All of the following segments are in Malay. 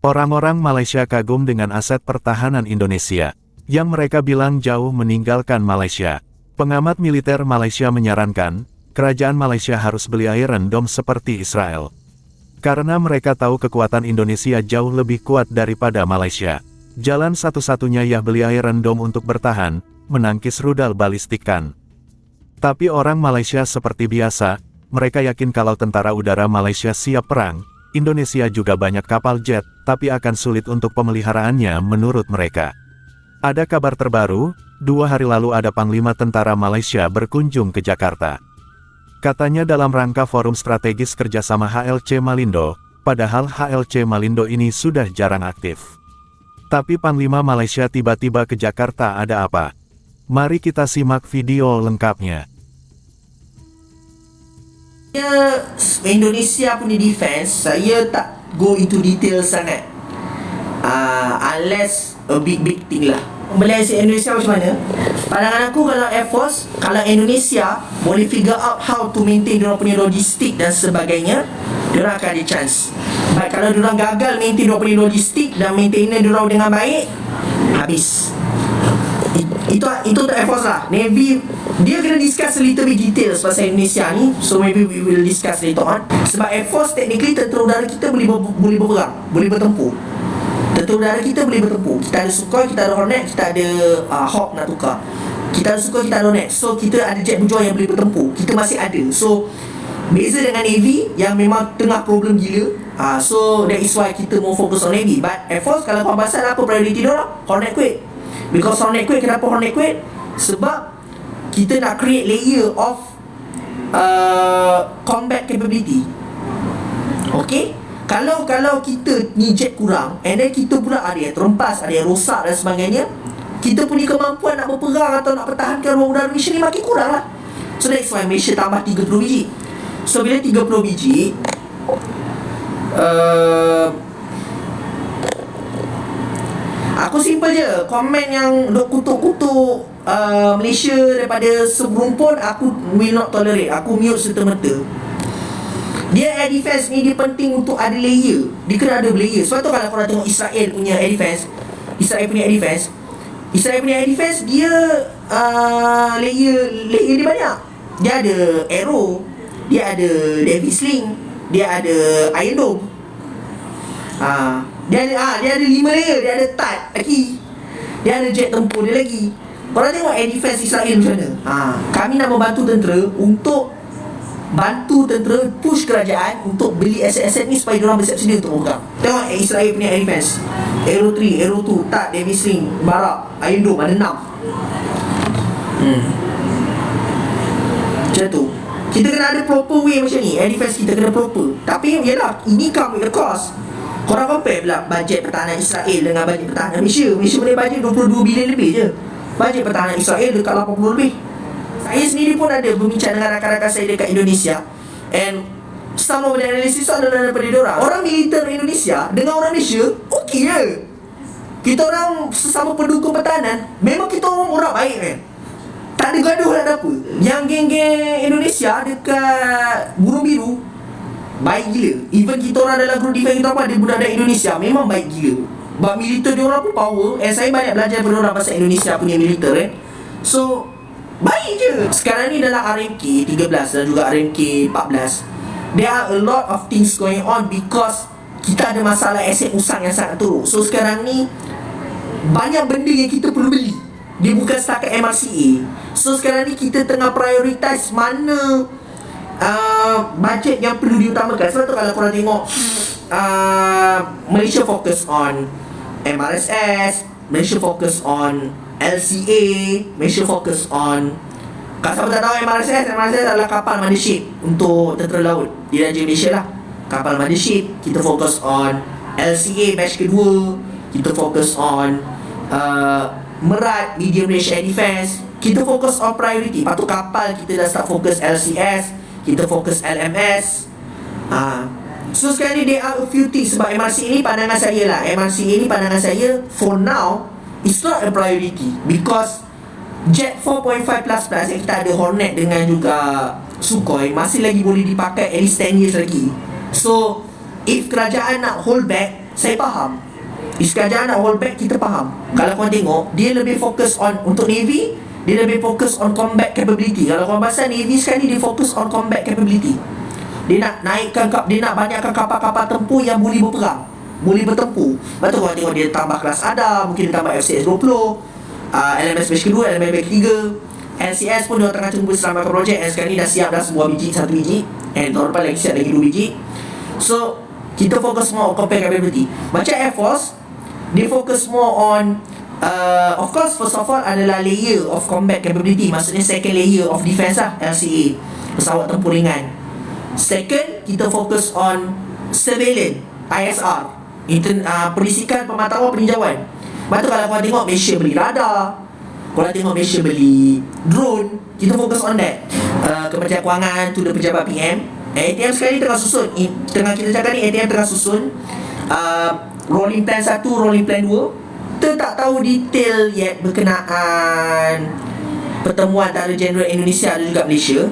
Orang-orang Malaysia kagum dengan aset pertahanan Indonesia, yang mereka bilang jauh meninggalkan Malaysia. Pengamat militer Malaysia menyarankan, kerajaan Malaysia harus beli Iron Dome seperti Israel. Karena mereka tahu kekuatan Indonesia jauh lebih kuat daripada Malaysia. Jalan satu-satunya ya beli Iron Dome untuk bertahan, menangkis rudal balistik kan. Tapi orang Malaysia seperti biasa, mereka yakin kalau tentara udara Malaysia siap perang, Indonesia juga banyak kapal jet, tapi akan sulit untuk pemeliharaannya menurut mereka. Ada kabar terbaru, 2 hari lalu ada Panglima Tentara Malaysia berkunjung ke Jakarta. Katanya dalam rangka forum strategis kerjasama HLC Malindo, padahal HLC Malindo ini sudah jarang aktif. Tapi Panglima Malaysia tiba-tiba ke Jakarta ada apa? Mari kita simak video lengkapnya. Indonesia punya defense, saya tak go into detail sangat, unless a big thing lah. Malaysia Indonesia macam mana? Pandangan aku kalau Air Force, kalau Indonesia boleh figure out how to maintain diorang punya logistik dan sebagainya, diorang akan ada chance. But kalau diorang gagal maintain diorang punya logistik dan maintenance diorang dengan baik, habis. Itu untuk Air Force lah. Navy, dia kena discuss a little bit details pasal Indonesia ni. So maybe we will discuss later on. Sebab Air Force technically tentera udara kita boleh berperang, boleh bertempur. Tentera udara kita boleh bertempur. Kita ada Sukhoi, kita ada Hornet, kita ada Hawk nak tukar. Kita ada Sukhoi, kita ada Hornet. So kita ada jet berjuang yang boleh bertempur. Kita masih ada. So beza dengan Navy yang memang tengah problem gila. So that is why kita more focus on Navy. But Air Force kalau kau pasal apa priority diorang? Hornet Quake. Because Hornet Quake, kenapa Hornet Quake? Sebab kita nak create layer of combat capability. Okay? Kalau kita ni jet kurang, and then kita pula ada yang terempas, ada yang rosak dan sebagainya, kita punya kemampuan nak berperang atau nak pertahankan ruang udara Malaysia ni makin kurang lah. So that's why Malaysia tambah 30 biji. So bila 30 biji, aku simple je. Komen yang duk kutuk-kutuk Malaysia daripada sebelum pun, aku will not tolerate. Aku mute serta-merta. Dia air defense ni dia penting untuk ada layer. Dia kena ada layer. Sebab tu kalau korang tengok Israel punya air defense, Israel punya air defense dia layer dia banyak. Dia ada arrow, dia ada David Sling, dia ada Iron Dome. Dia ada 5 layer. Dia ada THAAD lagi, dia ada jet tempur dia lagi. Korang tengok air defense Israel macam mana. Kami nak membantu tentera untuk bantu tentera push kerajaan untuk beli aset-aset ni supaya diorang bersiap sedia untuk berperang. Tengok Israel punya air defense, Arrow 3, Arrow 2, THAAD, David Sling, Barak, Iron Dome, ada 6. Macam tu. Kita kena ada proper way macam ni. Air defense kita kena proper. Tapi yalah, ini come with the cost. Korang compare pula bajet pertahanan Israel dengan bajet pertahanan Malaysia. Malaysia boleh bajet 22 bilion lebih je. Bajet pertahanan Israel dekat 80 lebih. Saya sendiri pun ada berbincang dengan rakan-rakan saya dekat Indonesia, and some of the analysis adalah daripada diorang. Orang militer Indonesia dengan orang Malaysia okey je. Kita orang sesama pendukung pertahanan, memang kita orang baik kan. Tak ada gaduh nak apa. Yang geng-geng Indonesia dekat Burung Biru baik gila. Even kita orang dalam group defense kita apa, ada budak-budak Indonesia memang baik gila. Sebab militer dia orang pun power. Saya banyak belajar daripada orang pasal Indonesia punya militer kan. So baik je. Sekarang ni dalam RMK 13 dan juga RMK 14, there are a lot of things going on because kita ada masalah aset usang yang sangat teruk. So sekarang ni banyak benda yang kita perlu beli. Dia bukan setakat MRCA. So sekarang ni kita tengah prioritize mana bajet yang perlu diutamakan. Sebab tu kalau korang tengok Malaysia fokus on MRSS, Malaysia fokus on LCA, Malaysia fokus on, kalau siapa tak tahu MRSS adalah kapal mothership untuk tentera laut di Raja Malaysia lah. Kapal mothership. Kita fokus on LCA batch kedua. Kita fokus on Merat, medium range air defense. Kita fokus on priority. Lepas tu kapal kita dah start fokus LCS, kita fokus LMS. So sekarang ni there are a few things. Sebab MRC ni pandangan saya lah, MRC ni pandangan saya for now it's not a priority because jet 4.5 plus yang kita ada Hornet dengan juga Sukhoi masih lagi boleh dipakai at least 10 years lagi. So if kerajaan nak hold back, saya faham. Isu kerajaan nak hold back, kita faham. Kalau korang tengok, dia lebih fokus on, untuk Navy, dia lebih fokus on combat capability. Kalau korang pasal Navy sekali, dia fokus on combat capability. Dia nak naikkan, dia nak banyakkan kapal-kapal tempur yang boleh berperang, boleh bertempur. Lepas tu korang tengok dia tambah kelas ADA, mungkin dia tambah FCS-20, LMS batch kedua, LMS batch ketiga. NCS pun dia tengah tunggu selamatkan projek, and sekarang ni dah siap dah sebuah biji, 1 biji, and tahun depan lagi siap lagi 2 biji. So kita fokus more on combat capability. Macam Air Force, dia fokus more on of course, first of all adalah layer of combat capability. Maksudnya second layer of defense lah, LCA, pesawat tempur ringan. Second, kita fokus on surveillance, ISR, perisikan, pemantauan, peninjauan. Lepas tu kalau korang tengok Malaysia beli radar, korang tengok Malaysia beli drone, kita fokus on that. Kementerian Kewangan tu, pejabat PM, ATM sekali tengah susun, tengah kita cakap ni, ATM tengah susun rolling plan 1, rolling plan 2. Kita tak tahu detail yet berkenaan pertemuan antara Jeneral Indonesia dan juga Malaysia.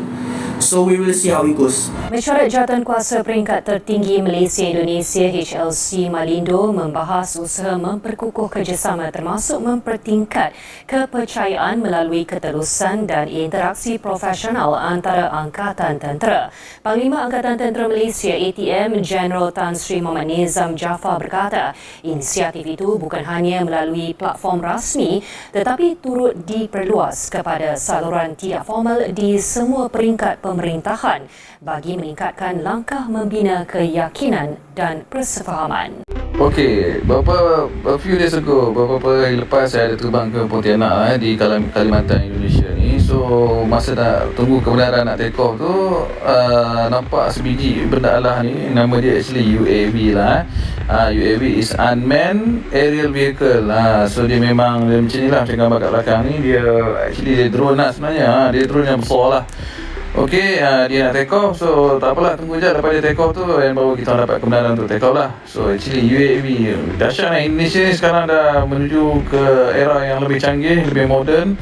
So we will see how it goes. Mesyuarat Jawatankuasa Peringkat Tertinggi Malaysia Indonesia HLC Malindo membahas usaha memperkukuh kerjasama termasuk mempertingkat kepercayaan melalui keterusan dan interaksi profesional antara Angkatan Tentera. Panglima Angkatan Tentera Malaysia ATM Jeneral Tan Sri Muhammad Nizam Jaafar berkata, inisiatif itu bukan hanya melalui platform rasmi tetapi turut diperluas kepada saluran tidak formal di semua peringkat pemerintahan bagi meningkatkan langkah membina keyakinan dan persefahaman. Okey, a few days ago, beberapa hari lepas saya ada terbang ke Pontianak di Kalimantan, Indonesia ni. So masa nak tunggu kebenaran nak take off tu, nampak sebiji benda Allah ni, nama dia actually UAV lah. UAV is Unmanned Aerial Vehicle. So dia memang dia macam ni lah, macam gambar kat belakang ni, dia actually dia drone lah sebenarnya. Dia drone yang besar lah. Okey, dia nak take off, so tak apalah, tunggu je lepas dia take off tu dan baru kita dapat kebenaran untuk take off lah. So actually UAV dahsyat lah, Indonesia ni sekarang dah menuju ke era yang lebih canggih, lebih moden.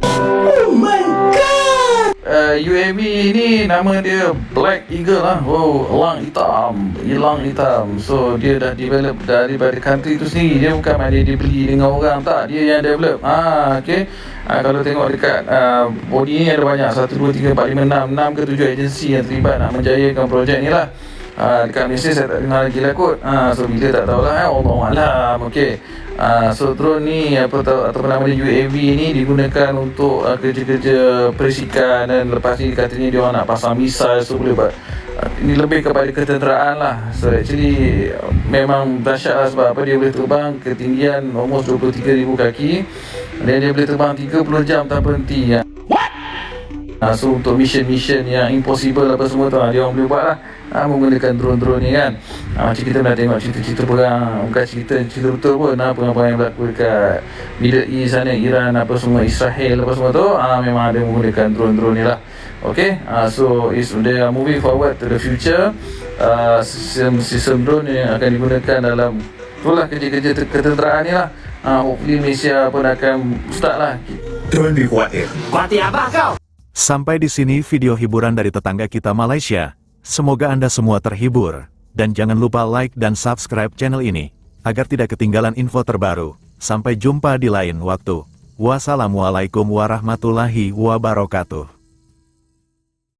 Oh my god! UAV ni nama dia Black Eagle lah. Oh, elang hitam. So dia dah develop daripada country tu sendiri. Dia bukan dia dibeli dengan orang, tak, dia yang develop. Okey. Kalau tengok dekat body ni ada banyak, 1, 2, 3, 4, 5, 6 ke 7 agensi yang terlibat nak menjayakan projek ni lah. Dekat Malaysia saya tak dengar lagi lah kot. So bila tak tahulah, Allahualam. Okey. So drone ni ataupun nama dia UAV ni digunakan untuk kerja-kerja perisikan, dan lepas ni katanya dia orang nak pasang misal, so boleh buat. Ini lebih kepada ketenteraan lah. So actually memang dahsyat lah, sebab apa, dia boleh terbang ketinggian almost 23,000 kaki dan dia boleh terbang 30 jam tanpa henti. So untuk mission-mission yang impossible apa semua tu, dia orang boleh buat lah, menggunakan drone-drone ni kan. Macam kita pernah tengok cerita-cerita perang, bukan cerita betul pun, perang-perang yang berlaku dekat Middle East sana, Iran apa semua, Israel apa semua tu, memang ada menggunakan drone-drone ni lah. Okay, so they are moving forward to the future. Sistem drone yang akan digunakan dalam itulah kerja-kerja ketenteraan ni lah. Hopefully Malaysia pun akan start lah. Jangan dikhawatir. Kuatir abah kau! Sampai di sini video hiburan dari tetangga kita Malaysia. Semoga Anda semua terhibur. Dan jangan lupa like dan subscribe channel ini, agar tidak ketinggalan info terbaru. Sampai jumpa di lain waktu. Wassalamualaikum warahmatullahi wabarakatuh.